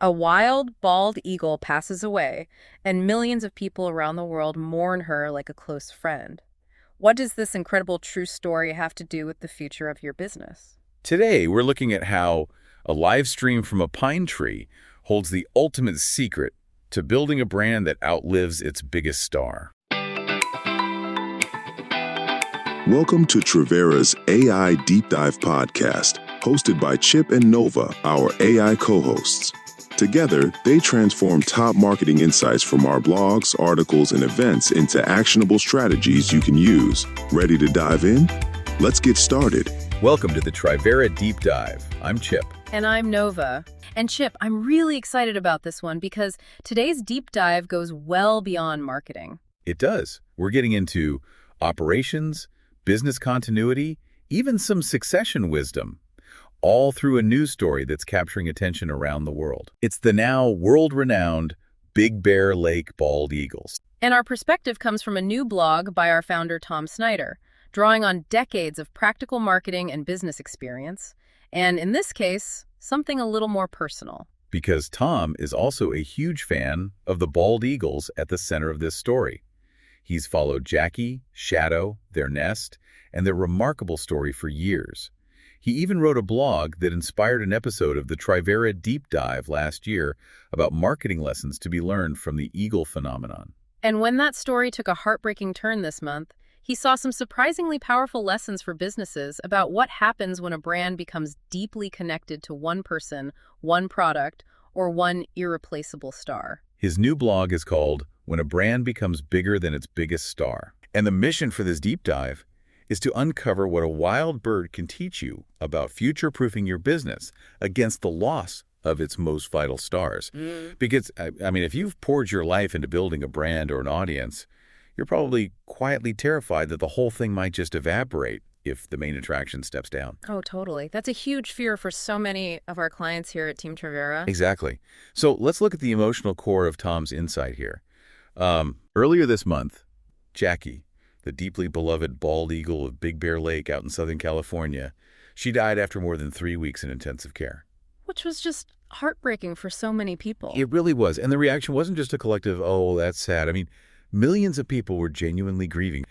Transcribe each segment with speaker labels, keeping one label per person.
Speaker 1: A wild, bald eagle passes away, and millions of people around the world mourn her like a close friend. What does this incredible true story have to do with the future of your business?
Speaker 2: Today, we're looking at how a live stream from a pine tree holds the ultimate secret to building a brand that outlives its biggest star.
Speaker 3: Welcome to Trivera's AI Deep Dive podcast, hosted by Chip and Nova, our AI co-hosts. Together, they transform top marketing insights from our blogs, articles, and events into actionable strategies you can use. Ready to dive in? Let's get started.
Speaker 2: Welcome to the Trivera Deep Dive. I'm Chip.
Speaker 1: And I'm Nova. And Chip, I'm really excited about this one because today's deep dive goes well beyond marketing.
Speaker 2: It does. We're getting into operations, business continuity, even some succession wisdom, all through a news story that's capturing attention around the world. It's the now world-renowned Big Bear Lake bald eagles.
Speaker 1: And our perspective comes from a new blog by our founder, Tom Snyder, drawing on decades of practical marketing and business experience, and in this case, something a little more personal.
Speaker 2: Because Tom is also a huge fan of the bald eagles at the center of this story. He's followed Jackie, Shadow, their nest, and their remarkable story for years. He even wrote a blog that inspired an episode of the Trivera Deep Dive last year about marketing lessons to be learned from the eagle phenomenon.
Speaker 1: And when that story took a heartbreaking turn this month, he saw some surprisingly powerful lessons for businesses about what happens when a brand becomes deeply connected to one person, one product, or one irreplaceable star.
Speaker 2: His new blog is called When a Brand Becomes Bigger Than Its Biggest Star. And the mission for this deep dive is to uncover what a wild bird can teach you about future-proofing your business against the loss of its most vital stars. Because, if you've poured your life into building a brand or an audience, you're probably quietly terrified that the whole thing might just evaporate if the main attraction steps down.
Speaker 1: Oh, totally. That's a huge fear for so many of our clients here at Team Trivera.
Speaker 2: Exactly. So let's look at the emotional core of Tom's insight here. Earlier this month, Jackie, the deeply beloved bald eagle of Big Bear Lake out in Southern California, she died after more than 3 weeks in intensive care.
Speaker 1: Which was just heartbreaking for so many people.
Speaker 2: It really was. And the reaction wasn't just a collective, oh, that's sad. Millions of people were genuinely grieving.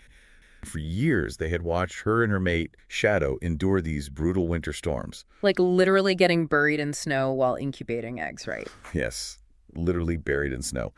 Speaker 2: For years, they had watched her and her mate, Shadow, endure these brutal winter storms.
Speaker 1: Like literally getting buried in snow while incubating eggs, right?
Speaker 2: Yes, literally buried in snow.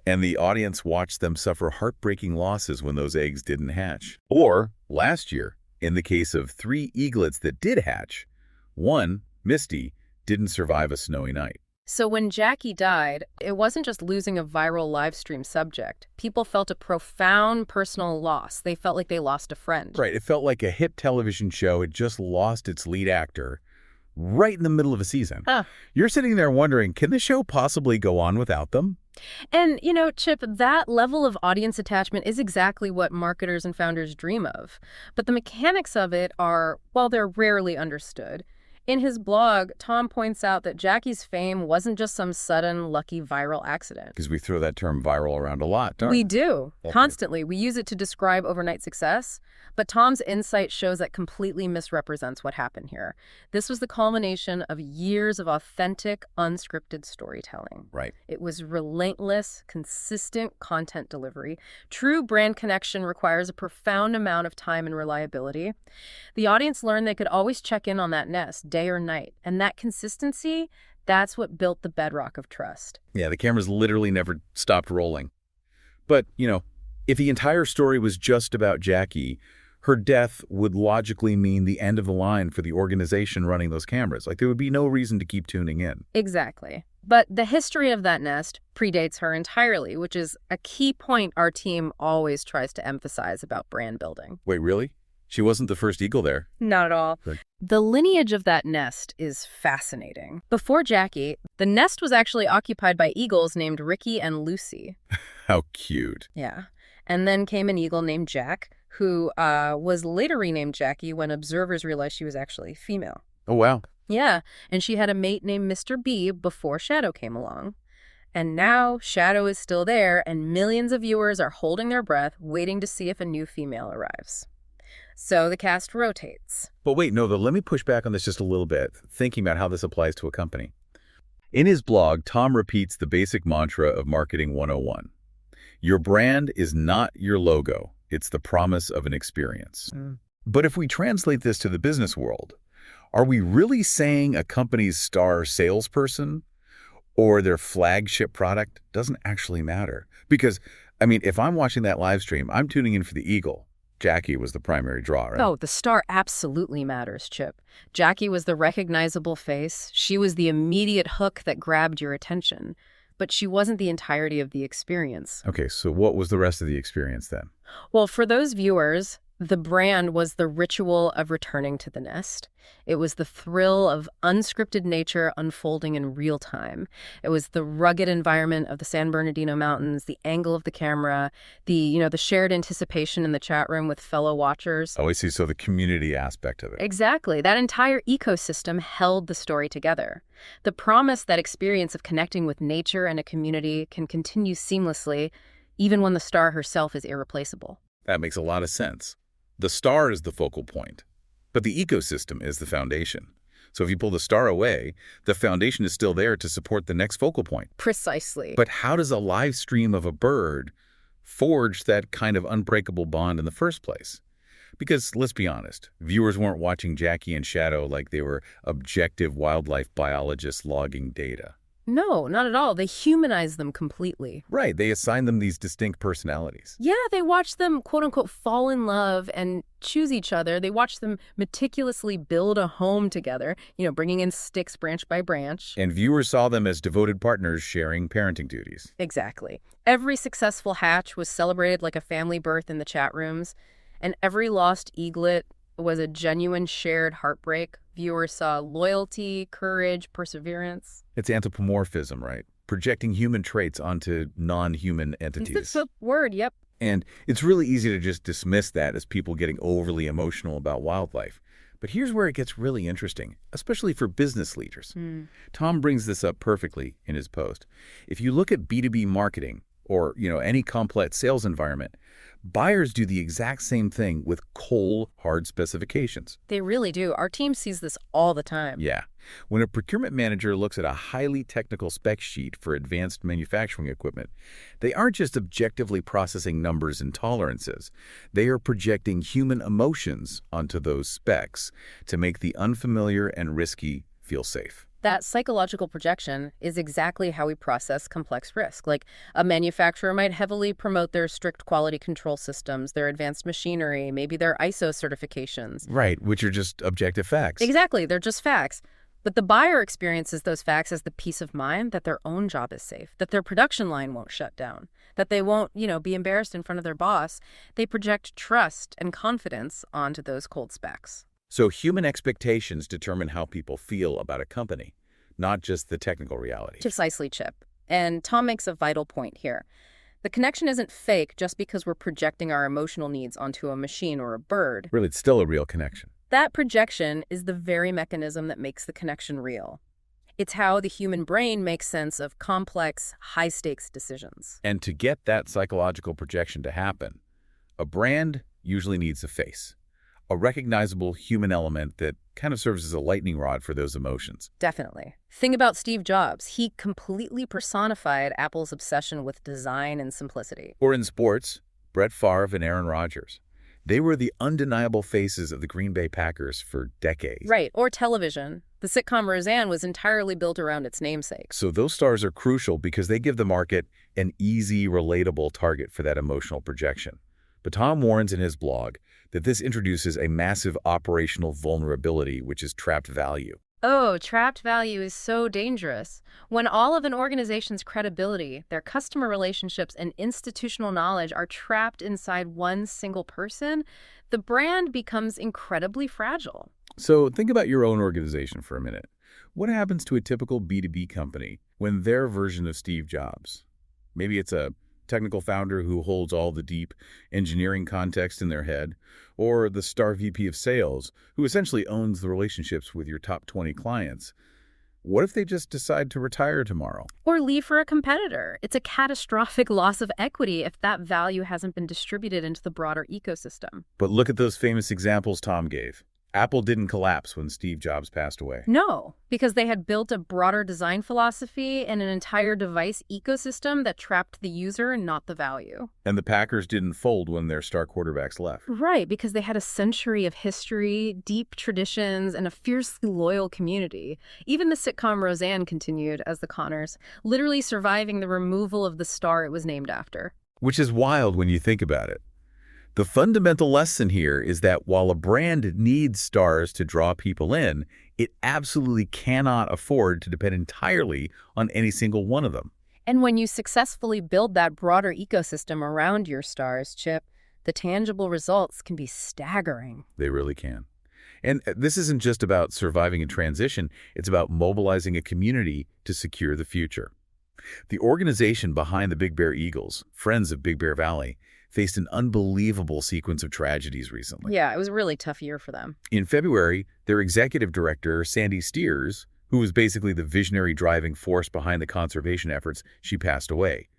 Speaker 2: And the audience watched them suffer heartbreaking losses when those eggs didn't hatch. Or, last year, in the case of 3 eaglets that did hatch, one, Misty, didn't survive a snowy night.
Speaker 1: So when Jackie died, it wasn't just losing a viral live stream subject. People felt a profound personal loss. They felt like they lost a friend.
Speaker 2: Right, it felt like a hit television show had just lost its lead actor right in the middle of a season. You're sitting there wondering, can the show possibly go on without them?
Speaker 1: And, Chip, that level of audience attachment is exactly what marketers and founders dream of. But the mechanics of it are, well, they're rarely understood. In his blog, Tom points out that Jackie's fame wasn't just some sudden, lucky viral accident.
Speaker 2: Because we throw that term viral around a lot, don't we?
Speaker 1: We do. Constantly. We use it to describe overnight success. But Tom's insight shows that completely misrepresents what happened here. This was the culmination of years of authentic, unscripted storytelling.
Speaker 2: Right.
Speaker 1: It was relentless, consistent content delivery. True brand connection requires a profound amount of time and reliability. The audience learned they could always check in on that nest, day or night. And that consistency, that's what built the bedrock of trust.
Speaker 2: Yeah, the cameras literally never stopped rolling. But, if the entire story was just about Jackie, her death would logically mean the end of the line for the organization running those cameras. Like, there would be no reason to keep tuning in.
Speaker 1: Exactly. But the history of that nest predates her entirely, which is a key point our team always tries to emphasize about brand building.
Speaker 2: Wait, really? She wasn't the first eagle there?
Speaker 1: Not at all.
Speaker 2: Right.
Speaker 1: The lineage of that nest is fascinating. Before Jackie, the nest was actually occupied by eagles named Ricky and Lucy.
Speaker 2: How cute.
Speaker 1: Yeah. And then came an eagle named Jack, who was later renamed Jackie when observers realized she was actually female.
Speaker 2: Oh, wow.
Speaker 1: Yeah, and she had a mate named Mr. B before Shadow came along. And now Shadow is still there, and millions of viewers are holding their breath, waiting to see if a new female arrives. So the cast rotates.
Speaker 2: But wait, Nova, let me push back on this just a little bit, thinking about how this applies to a company. In his blog, Tom repeats the basic mantra of Marketing 101. Your brand is not your logo. It's the promise of an experience. But if we translate this to the business world, are we really saying a company's star salesperson or their flagship product doesn't actually matter? Because, I mean, if I'm watching that live stream, I'm tuning in for the eagle. Jackie was the primary draw, right?
Speaker 1: Oh, the star absolutely matters, Chip. Jackie was the recognizable face. She was the immediate hook that grabbed your attention. But she wasn't the entirety of the experience.
Speaker 2: Okay, so what was the rest of the experience then?
Speaker 1: Well, for those viewers, the brand was the ritual of returning to the nest. It was the thrill of unscripted nature unfolding in real time. It was the rugged environment of the San Bernardino Mountains, the angle of the camera, the shared anticipation in the chat room with fellow watchers.
Speaker 2: Oh, I see. So the community aspect of it.
Speaker 1: Exactly. That entire ecosystem held the story together. The promise that experience of connecting with nature and a community can continue seamlessly, even when the star herself is irreplaceable.
Speaker 2: That makes a lot of sense. The star is the focal point, but the ecosystem is the foundation. So if you pull the star away, the foundation is still there to support the next focal point.
Speaker 1: Precisely.
Speaker 2: But how does a live stream of a bird forge that kind of unbreakable bond in the first place? Because let's be honest, viewers weren't watching Jackie and Shadow like they were objective wildlife biologists logging data.
Speaker 1: No, not at all. They humanize them completely.
Speaker 2: Right, they assign them these distinct personalities.
Speaker 1: Yeah, they watch them, quote-unquote, fall in love and choose each other. They watch them meticulously build a home together, bringing in sticks branch by branch.
Speaker 2: And viewers saw them as devoted partners sharing parenting duties.
Speaker 1: Exactly. Every successful hatch was celebrated like a family birth in the chat rooms, and every lost eaglet was a genuine shared heartbreak. Viewers saw loyalty, courage, perseverance.
Speaker 2: It's anthropomorphism, right? Projecting human traits onto non-human entities.
Speaker 1: That's the word, yep.
Speaker 2: And it's really easy to just dismiss that as people getting overly emotional about wildlife. But here's where it gets really interesting, especially for business leaders. Tom brings this up perfectly in his post. If you look at B2B marketing or, any complex sales environment, buyers do the exact same thing with cold, hard specifications.
Speaker 1: They really do. Our team sees this all the time.
Speaker 2: Yeah. When a procurement manager looks at a highly technical spec sheet for advanced manufacturing equipment, they aren't just objectively processing numbers and tolerances. They are projecting human emotions onto those specs to make the unfamiliar and risky feel safe.
Speaker 1: That psychological projection is exactly how we process complex risk. Like, a manufacturer might heavily promote their strict quality control systems, their advanced machinery, maybe their ISO certifications.
Speaker 2: Right, which are just objective facts.
Speaker 1: Exactly, they're just facts. But the buyer experiences those facts as the peace of mind that their own job is safe, that their production line won't shut down, that they won't, be embarrassed in front of their boss. They project trust and confidence onto those cold specs.
Speaker 2: So human expectations determine how people feel about a company, not just the technical reality.
Speaker 1: Precisely, Chip. And Tom makes a vital point here. The connection isn't fake just because we're projecting our emotional needs onto a machine or a bird.
Speaker 2: Really, it's still a real connection.
Speaker 1: That projection is the very mechanism that makes the connection real. It's how the human brain makes sense of complex, high-stakes decisions.
Speaker 2: And to get that psychological projection to happen, a brand usually needs a face, a recognizable human element that kind of serves as a lightning rod for those emotions.
Speaker 1: Definitely. Think about Steve Jobs. He completely personified Apple's obsession with design and simplicity.
Speaker 2: Or in sports, Brett Favre and Aaron Rodgers. They were the undeniable faces of the Green Bay Packers for decades.
Speaker 1: Right. Or television. The sitcom Roseanne was entirely built around its namesake.
Speaker 2: So those stars are crucial because they give the market an easy, relatable target for that emotional projection. But Tom warns in his blog that this introduces a massive operational vulnerability, which is trapped value.
Speaker 1: Oh, trapped value is so dangerous. When all of an organization's credibility, their customer relationships, and institutional knowledge are trapped inside one single person, the brand becomes incredibly fragile.
Speaker 2: So think about your own organization for a minute. What happens to a typical B2B company when their version of Steve Jobs? Maybe it's a technical founder who holds all the deep engineering context in their head, or the star VP of sales who essentially owns the relationships with your top 20 clients. What if they just decide to retire tomorrow?
Speaker 1: Or leave for a competitor? It's a catastrophic loss of equity if that value hasn't been distributed into the broader ecosystem.
Speaker 2: But look at those famous examples Tom gave. Apple didn't collapse when Steve Jobs passed away.
Speaker 1: No, because they had built a broader design philosophy and an entire device ecosystem that trapped the user, not the value.
Speaker 2: And the Packers didn't fold when their star quarterbacks left.
Speaker 1: Right, because they had a century of history, deep traditions, and a fiercely loyal community. Even the sitcom Roseanne continued as the Connors, literally surviving the removal of the star it was named after.
Speaker 2: Which is wild when you think about it. The fundamental lesson here is that while a brand needs stars to draw people in, it absolutely cannot afford to depend entirely on any single one of them.
Speaker 1: And when you successfully build that broader ecosystem around your stars, Chip, the tangible results can be staggering.
Speaker 2: They really can. And this isn't just about surviving a transition, it's about mobilizing a community to secure the future. The organization behind the Big Bear Eagles, Friends of Big Bear Valley, faced an unbelievable sequence of tragedies recently.
Speaker 1: Yeah, it was a really tough year for them.
Speaker 2: In February, their executive director, Sandy Steers, who was basically the visionary driving force behind the conservation efforts, she passed away.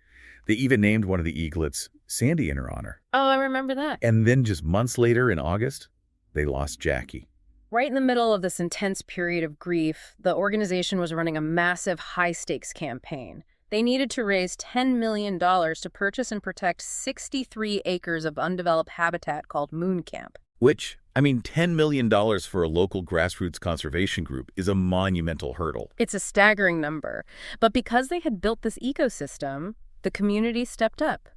Speaker 2: They even named one of the eaglets Sandy in her honor.
Speaker 1: Oh, I remember that.
Speaker 2: And then just months later in August, they lost Jackie.
Speaker 1: Right in the middle of this intense period of grief, the organization was running a massive high-stakes campaign. They needed to raise $10 million to purchase and protect 63 acres of undeveloped habitat called Moon Camp.
Speaker 2: Which, $10 million for a local grassroots conservation group is a monumental hurdle.
Speaker 1: It's a staggering number. But because they had built this ecosystem, the community stepped up.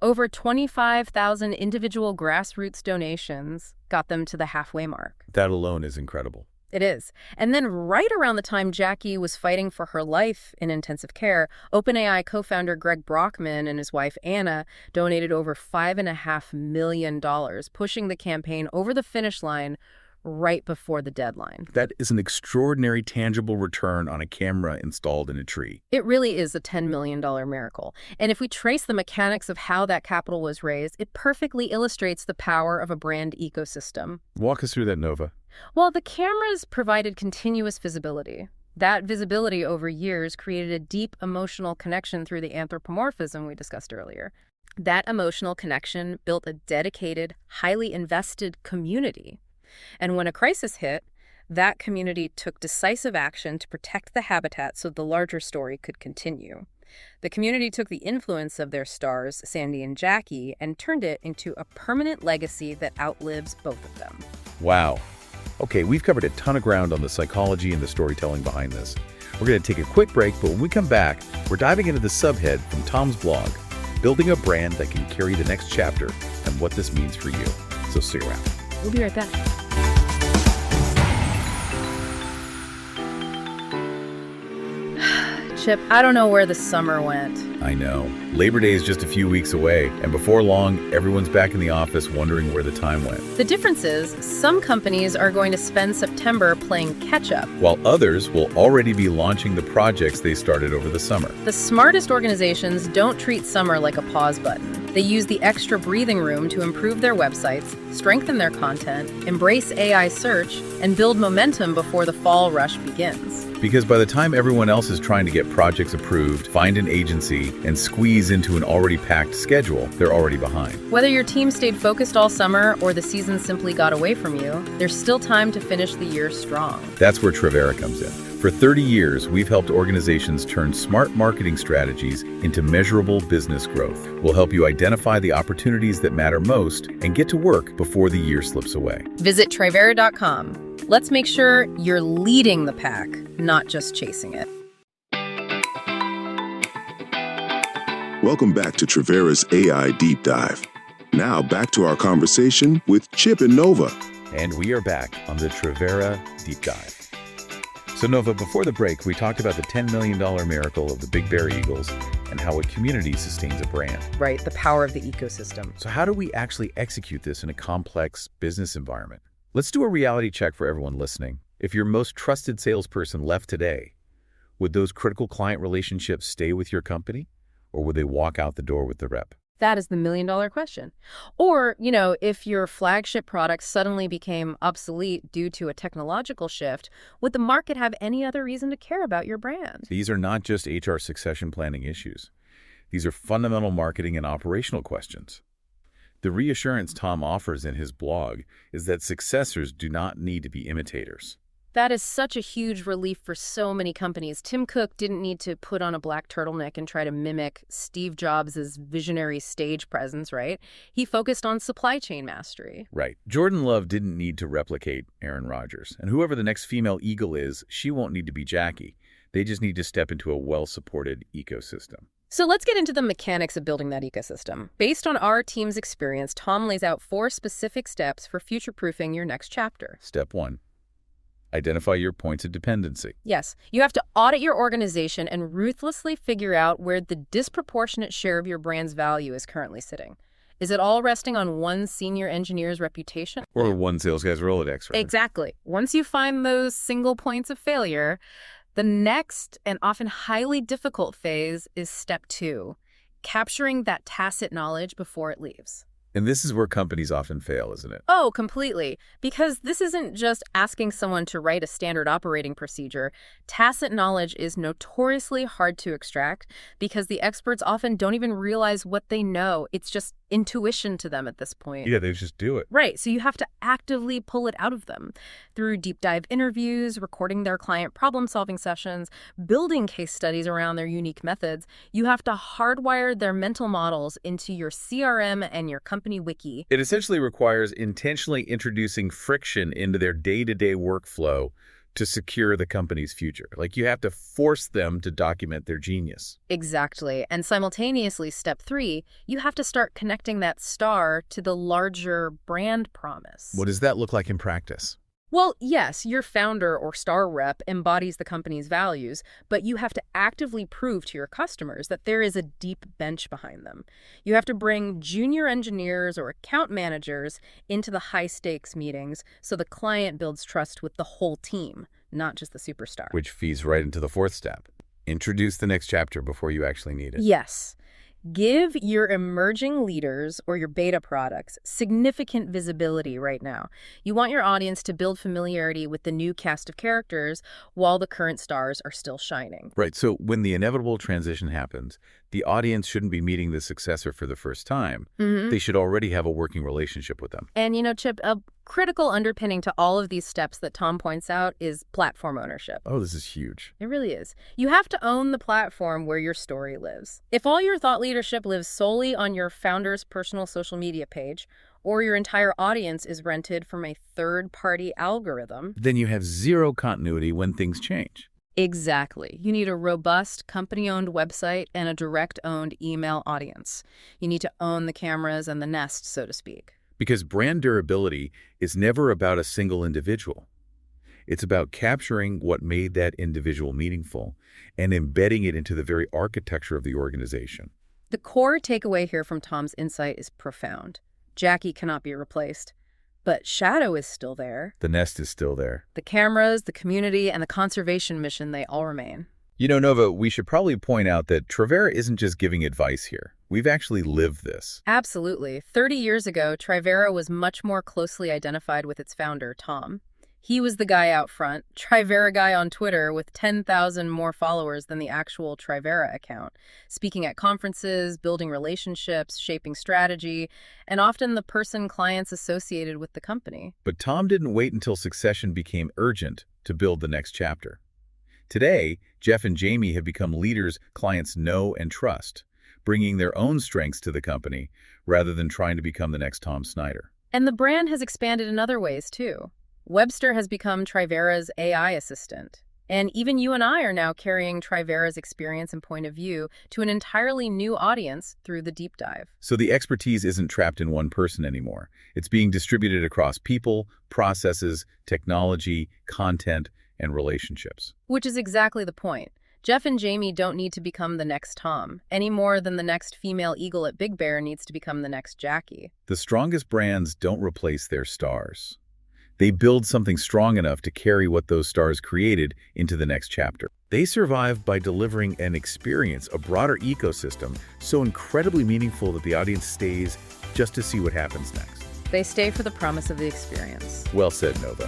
Speaker 1: Over 25,000 individual grassroots donations got them to the halfway mark.
Speaker 2: That alone is incredible.
Speaker 1: It is. And then right around the time Jackie was fighting for her life in intensive care, OpenAI co-founder Greg Brockman and his wife Anna donated over $5.5 million, pushing the campaign over the finish line right before the deadline.
Speaker 2: That is an extraordinary tangible return on a camera installed in a tree.
Speaker 1: It really is a $10 million miracle. And if we trace the mechanics of how that capital was raised, it perfectly illustrates the power of a brand ecosystem.
Speaker 2: Walk us through that, Nova.
Speaker 1: Well, the cameras provided continuous visibility. That visibility over years created a deep emotional connection through the anthropomorphism we discussed earlier. That emotional connection built a dedicated, highly invested community. And when a crisis hit, that community took decisive action to protect the habitat so the larger story could continue. The community took the influence of their stars, Sandy and Jackie, and turned it into a permanent legacy that outlives both of them.
Speaker 2: Wow. Okay, we've covered a ton of ground on the psychology and the storytelling behind this. We're going to take a quick break, but when we come back, we're diving into the subhead from Tom's blog, Building a Brand That Can Carry the Next Chapter, and what this means for you. So stick around.
Speaker 1: We'll be right back. Chip, I don't know where the summer went.
Speaker 2: I know. Labor Day is just a few weeks away, and before long, everyone's back in the office wondering where the time went.
Speaker 1: The difference is, some companies are going to spend September playing catch-up,
Speaker 2: while others will already be launching the projects they started over the summer.
Speaker 1: The smartest organizations don't treat summer like a pause button. They use the extra breathing room to improve their websites, strengthen their content, embrace AI search, and build momentum before the fall rush begins.
Speaker 2: Because by the time everyone else is trying to get projects approved, find an agency, and squeeze into an already packed schedule, they're already behind.
Speaker 1: Whether your team stayed focused all summer or the season simply got away from you, there's still time to finish the year strong.
Speaker 2: That's where Trivera comes in. For 30 years, we've helped organizations turn smart marketing strategies into measurable business growth. We'll help you identify the opportunities that matter most and get to work before the year slips away.
Speaker 1: Visit Trivera.com. Let's make sure you're leading the pack, not just chasing it.
Speaker 3: Welcome back to Trivera's AI Deep Dive. Now back to our conversation with Chip and Nova.
Speaker 2: And we are back on the Trivera Deep Dive. So Nova, before the break, we talked about the $10 million miracle of the Big Bear Eagles and how a community sustains a brand.
Speaker 1: Right, the power of the ecosystem.
Speaker 2: So how do we actually execute this in a complex business environment? Let's do a reality check for everyone listening. If your most trusted salesperson left today, would those critical client relationships stay with your company, or would they walk out the door with the rep?
Speaker 1: That is the million-dollar question. Or, if your flagship product suddenly became obsolete due to a technological shift, would the market have any other reason to care about your brand?
Speaker 2: These are not just HR succession planning issues. These are fundamental marketing and operational questions. The reassurance Tom offers in his blog is that successors do not need to be imitators.
Speaker 1: That is such a huge relief for so many companies. Tim Cook didn't need to put on a black turtleneck and try to mimic Steve Jobs' visionary stage presence, right? He focused on supply chain mastery.
Speaker 2: Right. Jordan Love didn't need to replicate Aaron Rodgers. And whoever the next female eagle is, she won't need to be Jackie. They just need to step into a well-supported ecosystem.
Speaker 1: So let's get into the mechanics of building that ecosystem. Based on our team's experience, Tom lays out 4 specific steps for future-proofing your next chapter.
Speaker 2: Step 1. Identify your points of dependency.
Speaker 1: Yes, you have to audit your organization and ruthlessly figure out where the disproportionate share of your brand's value is currently sitting. Is it all resting on one senior engineer's reputation?
Speaker 2: Or one sales guy's Rolodex, right?
Speaker 1: Exactly. Once you find those single points of failure, the next and often highly difficult phase is step 2, capturing that tacit knowledge before it leaves.
Speaker 2: And this is where companies often fail, isn't it?
Speaker 1: Oh, completely. Because this isn't just asking someone to write a standard operating procedure. Tacit knowledge is notoriously hard to extract because the experts often don't even realize what they know. It's just intuition to them at this point.
Speaker 2: Yeah, they just do it.
Speaker 1: Right. So you have to actively pull it out of them through deep dive interviews, recording their client problem-solving sessions, building case studies around their unique methods. You have to hardwire their mental models into your CRM and your company wiki.
Speaker 2: It essentially requires intentionally introducing friction into their day-to-day workflow to secure the company's future. Like, you have to force them to document their genius.
Speaker 1: Exactly. And simultaneously, step 3, you have to start connecting that star to the larger brand promise.
Speaker 2: What does that look like in practice?
Speaker 1: Well, yes, your founder or star rep embodies the company's values, but you have to actively prove to your customers that there is a deep bench behind them. You have to bring junior engineers or account managers into the high-stakes meetings so the client builds trust with the whole team, not just the superstar.
Speaker 2: Which feeds right into the 4th step. Introduce the next chapter before you actually need it.
Speaker 1: Yes. Give your emerging leaders or your beta products significant visibility right now. You want your audience to build familiarity with the new cast of characters while the current stars are still shining.
Speaker 2: Right. So when the inevitable transition happens, the audience shouldn't be meeting the successor for the first time. They should already have a working relationship with them.
Speaker 1: And, Chip, a critical underpinning to all of these steps that Tom points out is platform ownership.
Speaker 2: Oh, this is huge.
Speaker 1: It really is. You have to own the platform where your story lives. If all your thought leadership lives solely on your founder's personal social media page, or your entire audience is rented from a third-party algorithm,
Speaker 2: then you have zero continuity when things change.
Speaker 1: Exactly. You need a robust, company-owned website and a direct-owned email audience. You need to own the cameras and the nest, so to speak.
Speaker 2: Because brand durability is never about a single individual. It's about capturing what made that individual meaningful and embedding it into the very architecture of the organization.
Speaker 1: The core takeaway here from Tom's insight is profound. Jackie cannot be replaced. But Shadow is still there.
Speaker 2: The nest is still there.
Speaker 1: The cameras, the community, and the conservation mission, they all remain.
Speaker 2: Nova, we should probably point out that Trivera isn't just giving advice here. We've actually lived this.
Speaker 1: Absolutely. 30 years ago, Trivera was much more closely identified with its founder, Tom. He was the guy out front, Trivera guy on Twitter with 10,000 more followers than the actual Trivera account, speaking at conferences, building relationships, shaping strategy, and often the person clients associated with the company.
Speaker 2: But Tom didn't wait until succession became urgent to build the next chapter. Today, Jeff and Jamie have become leaders clients know and trust, bringing their own strengths to the company rather than trying to become the next Tom Snyder.
Speaker 1: And the brand has expanded in other ways, too. Webster has become Trivera's AI assistant. And even you and I are now carrying Trivera's experience and point of view to an entirely new audience through the deep dive.
Speaker 2: So the expertise isn't trapped in one person anymore. It's being distributed across people, processes, technology, content, and relationships.
Speaker 1: Which is exactly the point. Jeff and Jamie don't need to become the next Tom, any more than the next female eagle at Big Bear needs to become the next Jackie.
Speaker 2: The strongest brands don't replace their stars. They build something strong enough to carry what those stars created into the next chapter. They survive by delivering an experience, a broader ecosystem, so incredibly meaningful that the audience stays just to see what happens next.
Speaker 1: They stay for the promise of the experience.
Speaker 2: Well said, Nova.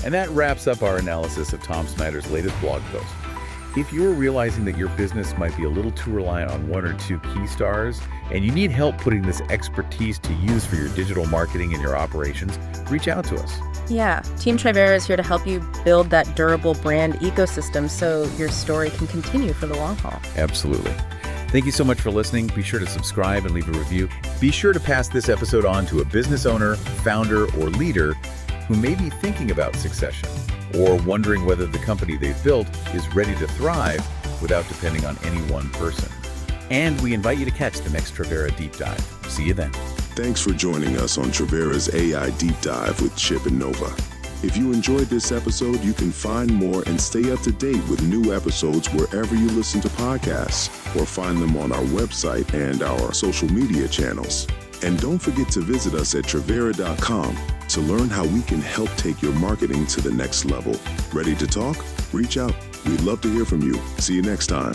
Speaker 2: And that wraps up our analysis of Tom Snyder's latest blog post. If you're realizing that your business might be a little too reliant on one or two key stars, and you need help putting this expertise to use for your digital marketing and your operations, reach out to us.
Speaker 1: Yeah, Team Trivera is here to help you build that durable brand ecosystem so your story can continue for the long haul.
Speaker 2: Absolutely. Thank you so much for listening. Be sure to subscribe and leave a review. Be sure to pass this episode on to a business owner, founder, or leader who may be thinking about succession or wondering whether the company they've built is ready to thrive without depending on any one person. And we invite you to catch the next Trivera Deep Dive. See you then.
Speaker 3: Thanks for joining us on Trivera's AI Deep Dive with Chip and Nova. If you enjoyed this episode, you can find more and stay up to date with new episodes wherever you listen to podcasts, or find them on our website and our social media channels. And don't forget to visit us at Trivera.com to learn how we can help take your marketing to the next level. Ready to talk? Reach out. We'd love to hear from you. See you next time.